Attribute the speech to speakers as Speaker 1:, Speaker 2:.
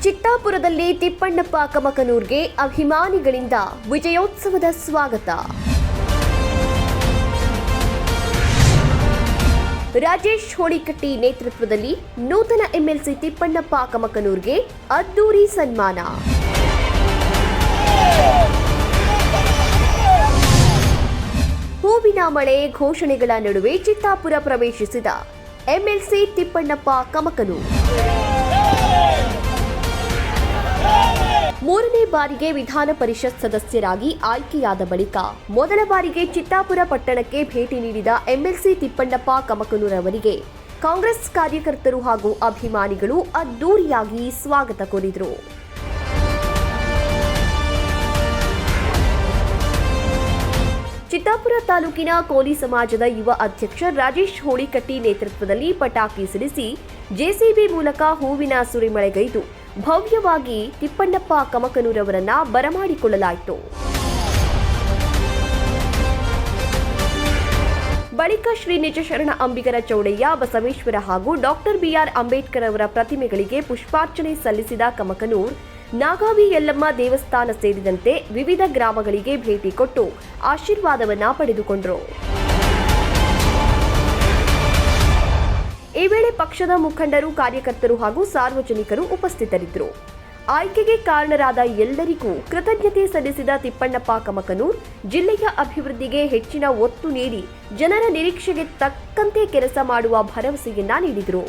Speaker 1: ಚಿತ್ತಾಪುರದಲ್ಲಿ ತಿಪ್ಪಣ್ಣಪ್ಪ ಕಮಕನೂರ್ಗೆ ಅಭಿಮಾನಿಗಳಿಂದ ವಿಜಯೋತ್ಸವದ ಸ್ವಾಗತ. ರಾಜೇಶ್ ಹೋಳಿಕಟ್ಟಿ ನೇತೃತ್ವದಲ್ಲಿ ನೂತನ ಎಂಎಲ್ಸಿ ತಿಪ್ಪಣ್ಣಪ್ಪ ಕಮಕನೂರ್ಗೆ ಅದ್ದೂರಿ ಸನ್ಮಾನ. ಹೂವಿನ ಮಳೆ ಘೋಷಣೆಗಳ ನಡುವೆ ಚಿತ್ತಾಪುರ ಪ್ರವೇಶಿಸಿದ ಎಂಎಲ್ಸಿ ತಿಪ್ಪಣ್ಣಪ್ಪ ಕಮಕನೂರ್. ಮೂರನೇ ಬಾರಿಗೆ ವಿಧಾನ ಪರಿಷತ್ ಸದಸ್ಯರಾಗಿ ಆಯ್ಕೆಯಾದ ಬಳಿಕ ಮೊದಲ ಬಾರಿಗೆ ಚಿತ್ತಾಪುರ ಪಟ್ಟಣಕ್ಕೆ ಭೇಟಿ ನೀಡಿದ ಎಂಎಲ್ಸಿ ತಿಪ್ಪಣ್ಣಪ್ಪ ಕಮಕನೂರ್ ಅವರಿಗೆ ಕಾಂಗ್ರೆಸ್ ಕಾರ್ಯಕರ್ತರು ಹಾಗೂ ಅಭಿಮಾನಿಗಳು ಅದ್ದೂರಿಯಾಗಿ ಸ್ವಾಗತ ಕೋರಿದರು. ಚಿತ್ತಾಪುರ ತಾಲೂಕಿನ ಕೋಲಿ ಸಮಾಜದ ಯುವ ಅಧ್ಯಕ್ಷ ರಾಜೇಶ್ ಹೋಳಿಕಟ್ಟಿ ನೇತೃತ್ವದಲ್ಲಿ ಪಟಾಕಿ ಸಿಡಿಸಿ ಜೆಸಿಬಿ ಮೂಲಕ ಹೂವಿನ ಸುರಿಮಳೆಗೈದು ಭವ್ಯವಾಗಿ ತಿಪ್ಪಣ್ಣಪ್ಪ ಕಮಕನೂರ್ ಅವರನ್ನ ಬರಮಾಡಿಕೊಳ್ಳಲಾಯಿತು. ಬಳಿಕ ಶ್ರೀ ನಿಜಶರಣ ಅಂಬಿಗರ ಚೌಡಯ್ಯ, ಬಸವೇಶ್ವರ ಹಾಗೂ ಡಾಕ್ಟರ್ ಬಿಆರ್ ಅಂಬೇಡ್ಕರ್ ಅವರ ಪ್ರತಿಮೆಗಳಿಗೆ ಪುಷ್ಪಾರ್ಚನೆ ಸಲ್ಲಿಸಿದ ಕಮಕನೂರ್ ನಾಗಾವಿ ಯಲ್ಲಮ್ಮ ದೇವಸ್ಥಾನ ಸೇರಿದಂತೆ ವಿವಿಧ ಗ್ರಾಮಗಳಿಗೆ ಭೇಟಿ ಕೊಟ್ಟು ಆಶೀರ್ವಾದವನ್ನ ಪಡೆದುಕೊಂಡರು. ಈ ವೇಳೆ ಪಕ್ಷದ ಮುಖಂಡರು, ಕಾರ್ಯಕರ್ತರು ಹಾಗೂ ಸಾರ್ವಜನಿಕರು ಉಪಸ್ಥಿತರಿದ್ದರು. ಆಯ್ಕೆಗೆ ಕಾರಣರಾದ ಎಲ್ಲರಿಗೂ ಕೃತಜ್ಞತೆ ಸಲ್ಲಿಸಿದ ತಿಪ್ಪಣ್ಣಪ್ಪ ಕಮಕನೂರ್ ಜಿಲ್ಲೆಯ ಅಭಿವೃದ್ಧಿಗೆ ಹೆಚ್ಚಿನ ಒತ್ತು ನೀಡಿ ಜನರ ನಿರೀಕ್ಷೆಗೆ ತಕ್ಕಂತೆ ಕೆಲಸ ಮಾಡುವ ಭರವಸೆಯನ್ನ ನೀಡಿದರು.